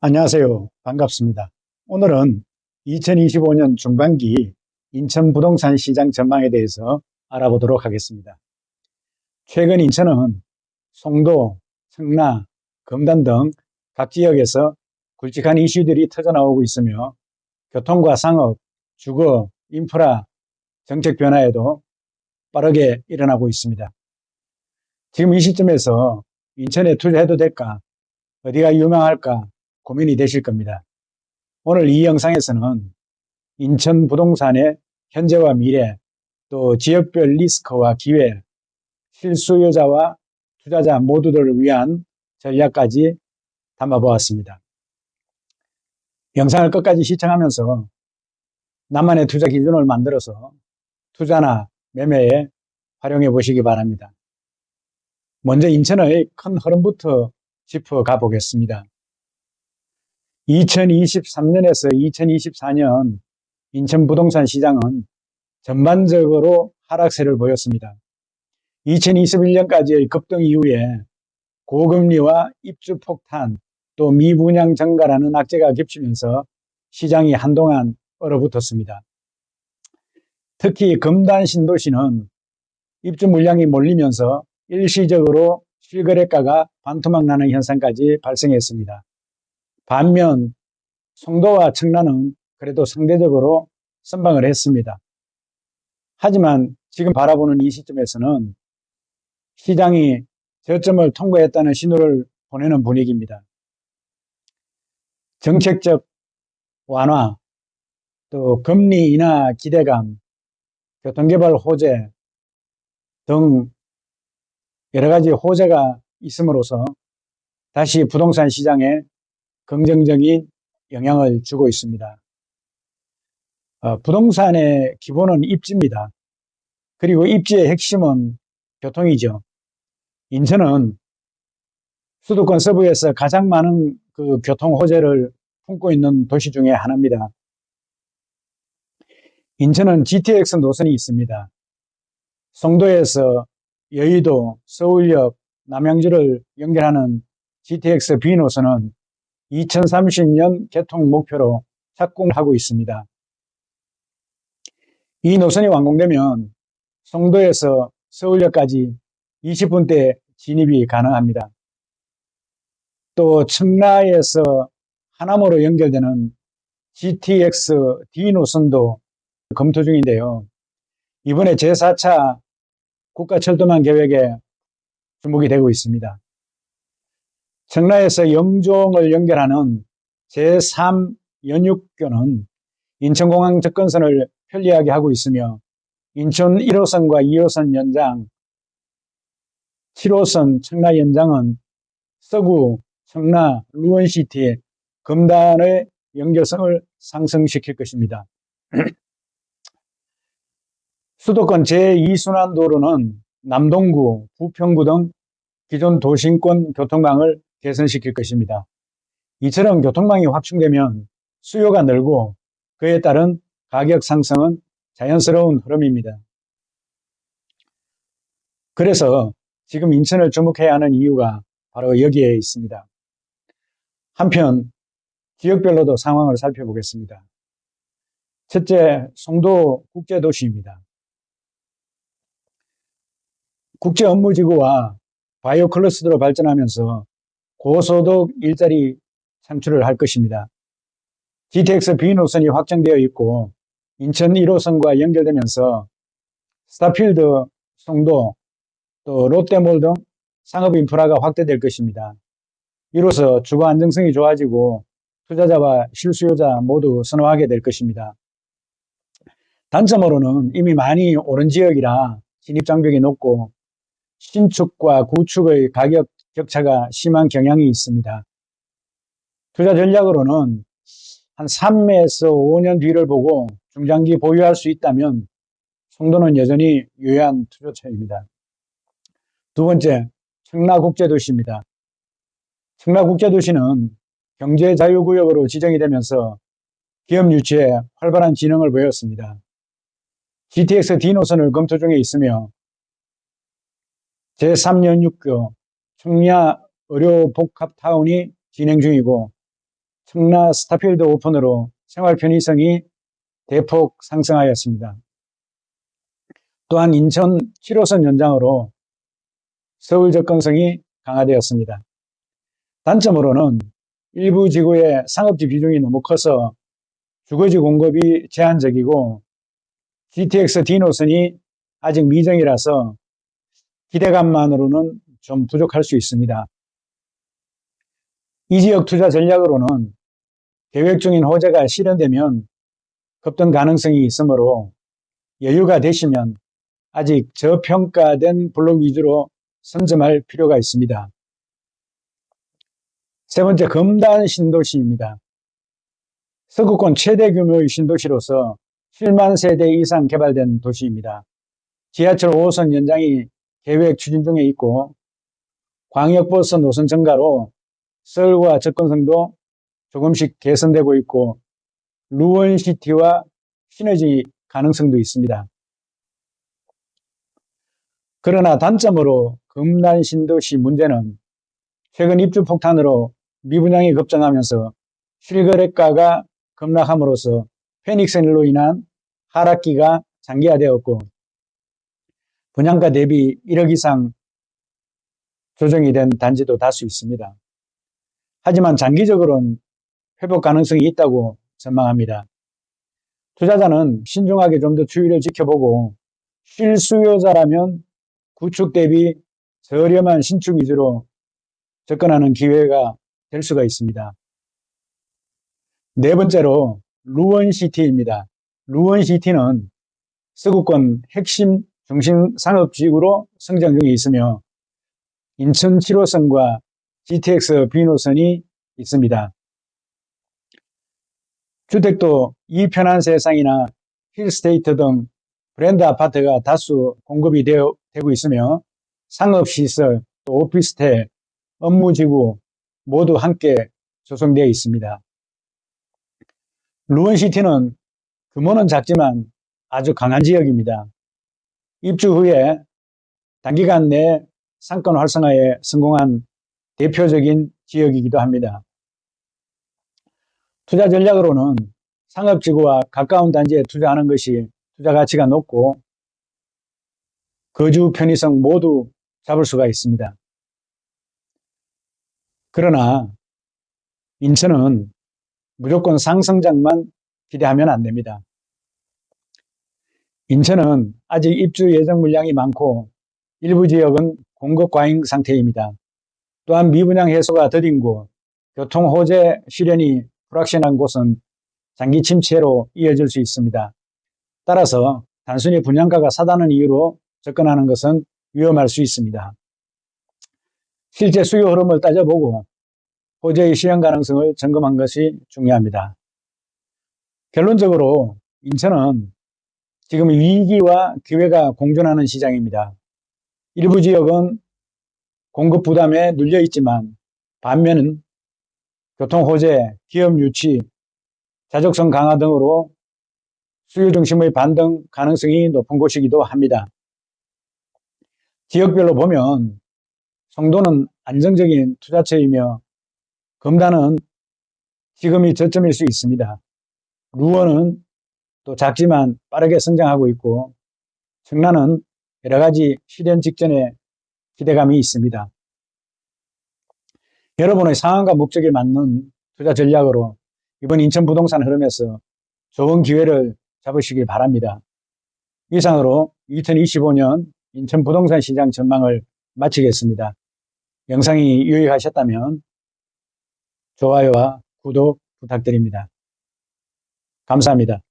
안녕하세요. 반갑습니다. 오늘은 2025년 중반기 인천 부동산 시장 전망에 대해서 알아보도록 하겠습니다. 최근 인천은 송도, 청라, 금단 등 각 지역에서 굵직한 이슈들이 터져나오고 있으며 교통과 상업, 주거, 인프라, 정책 변화에도 빠르게 일어나고 있습니다. 지금 이 시점에서 인천에 투자해도 될까? 어디가 유명할까? 고민이 되실 겁니다. 오늘 이 영상에서는 인천 부동산의 현재와 미래, 또 지역별 리스크와 기회, 실수요자와 투자자 모두들을 위한 전략까지 담아보았습니다. 영상을 끝까지 시청하면서 나만의 투자 기준을 만들어서 투자나 매매에 활용해 보시기 바랍니다. 먼저 인천의 큰 흐름부터 짚어가 보겠습니다. 2023년에서 2024년 인천 부동산 시장은 전반적으로 하락세를 보였습니다. 2021년까지의 급등 이후에 고금리와 입주 폭탄, 또 미분양 증가라는 악재가 겹치면서 시장이 한동안 얼어붙었습니다. 특히 금단 신도시는 입주 물량이 몰리면서 일시적으로 실거래가가 반토막 나는 현상까지 발생했습니다. 반면 송도와 청라는 그래도 상대적으로 선방을 했습니다. 하지만 지금 바라보는 이 시점에서는 시장이 저점을 통과했다는 신호를 보내는 분위기입니다. 정책적 완화, 또 금리 인하 기대감, 교통개발 호재 등 여러 가지 호재가 있음으로써 다시 부동산 시장에 긍정적인 영향을 주고 있습니다. 부동산의 기본은 입지입니다. 그리고 입지의 핵심은 교통이죠. 인천은 수도권 서부에서 가장 많은 그 교통 호재를 품고 있는 도시 중에 하나입니다. 인천은 GTX 노선이 있습니다. 송도에서 여의도, 서울역, 남양주를 연결하는 GTX B 노선은 2030년 개통 목표로 착공을 하고 있습니다. 이 노선이 완공되면 송도에서 서울역까지 20분대 진입이 가능합니다. 또 청라에서 하남으로 연결되는 GTX D 노선도 검토 중인데요. 이번에 제4차 국가철도망 계획에 주목이 되고 있습니다. 청라에서 영종을 연결하는 제3 연육교는 인천공항 접근선을 편리하게 하고 있으며 인천 1호선과 2호선 연장, 7호선 청라 연장은 서구, 청라, 루원시티, 금단의 연결성을 상승시킬 것입니다. 수도권 제2순환도로는 남동구, 부평구 등 기존 도심권 교통망을 개선시킬 것입니다. 이처럼 교통망이 확충되면 수요가 늘고 그에 따른 가격 상승은 자연스러운 흐름입니다. 그래서 지금 인천을 주목해야 하는 이유가 바로 여기에 있습니다. 한편 지역별로도 상황을 살펴보겠습니다. 첫째, 송도 국제도시입니다. 국제업무지구와 바이오 클러스터로 발전하면서 고소득 일자리 창출을 할 것입니다. GTX B 노선이 확정되어 있고 인천 1호선과 연결되면서 스타필드, 송도, 또 롯데몰 등 상업 인프라가 확대될 것입니다. 이로써 주거 안정성이 좋아지고 투자자와 실수요자 모두 선호하게 될 것입니다. 단점으로는 이미 많이 오른 지역이라 진입장벽이 높고 신축과 구축의 가격 격차가 심한 경향이 있습니다. 투자 전략으로는 한 3에서 5년 뒤를 보고 중장기 보유할 수 있다면 송도는 여전히 유효한 투자처입니다. 두 번째, 청라국제도시입니다. 청라국제도시는 경제자유구역으로 지정이 되면서 기업 유치에 활발한 진흥을 보였습니다. GTX D 노선을 검토 중에 있으며 제3연육교 청라 의료복합타운이 진행 중이고 청라 스타필드 오픈으로 생활 편의성이 대폭 상승하였습니다. 또한 인천 7호선 연장으로 서울 접근성이 강화되었습니다. 단점으로는 일부 지구의 상업지 비중이 너무 커서 주거지 공급이 제한적이고 GTX D 노선이 아직 미정이라서 기대감만으로는 좀 부족할 수 있습니다. 이 지역 투자 전략으로는 계획 중인 호재가 실현되면 급등 가능성이 있으므로 여유가 되시면 아직 저평가된 블록 위주로 선점할 필요가 있습니다. 세 번째, 금단 신도시입니다. 서구권 최대 규모의 신도시로서 7만 세대 이상 개발된 도시입니다. 지하철 5호선 연장이 계획 추진 중에 있고 광역버스 노선 증가로 서울과 접근성도 조금씩 개선되고 있고 루원시티와 시너지 가능성도 있습니다. 그러나 단점으로 금단 신도시 문제는 최근 입주 폭탄으로 미분양이 급증하면서 실거래가가 급락함으로써 패닉셀로 인한 하락기가 장기화되었고 분양가 대비 1억 이상 조정이 된 단지도 다수 있습니다. 하지만 장기적으로는 회복 가능성이 있다고 전망합니다. 투자자는 신중하게 좀 더 추이를 지켜보고 실수요자라면 구축 대비 저렴한 신축 위주로 접근하는 기회가 될 수가 있습니다. 네 번째로 루원시티입니다. 루원시티는 서구권 핵심 중심 상업지구로 성장 중에 있으며 인천 7호선과 GTX B 노선이 있습니다. 주택도 이편한 세상이나 힐스테이트 등 브랜드 아파트가 다수 공급이 되고 있으며 상업시설, 또 오피스텔, 업무지구 모두 함께 조성되어 있습니다. 루원시티는 규모는 작지만 아주 강한 지역입니다. 입주 후에 단기간 내 상권 활성화에 성공한 대표적인 지역이기도 합니다. 투자 전략으로는 상업지구와 가까운 단지에 투자하는 것이 투자 가치가 높고 거주 편의성 모두 잡을 수가 있습니다. 그러나 인천은 무조건 상승장만 기대하면 안 됩니다. 인천은 아직 입주 예정 물량이 많고 일부 지역은 공급 과잉 상태입니다. 또한 미분양 해소가 더딘 곳, 교통 호재 실현이 불확실한 곳은 장기 침체로 이어질 수 있습니다. 따라서 단순히 분양가가 싸다는 이유로 접근하는 것은 위험할 수 있습니다. 실제 수요 흐름을 따져보고 호재의 실현 가능성을 점검한 것이 중요합니다. 결론적으로 인천은 지금 위기와 기회가 공존하는 시장입니다. 일부 지역은 공급 부담에 눌려 있지만 반면은 교통 호재, 기업 유치, 자족성 강화 등으로 수요 중심의 반등 가능성이 높은 곳이기도 합니다. 지역별로 보면 송도는 안정적인 투자처이며 금단은 지금이 저점일 수 있습니다. 루원은 또 작지만 빠르게 성장하고 있고 청라는 여러 가지 실현 직전에 기대감이 있습니다. 여러분의 상황과 목적에 맞는 투자 전략으로 이번 인천 부동산 흐름에서 좋은 기회를 잡으시길 바랍니다. 이상으로 2025년 인천 부동산 시장 전망을 마치겠습니다. 영상이 유익하셨다면 좋아요와 구독 부탁드립니다. 감사합니다.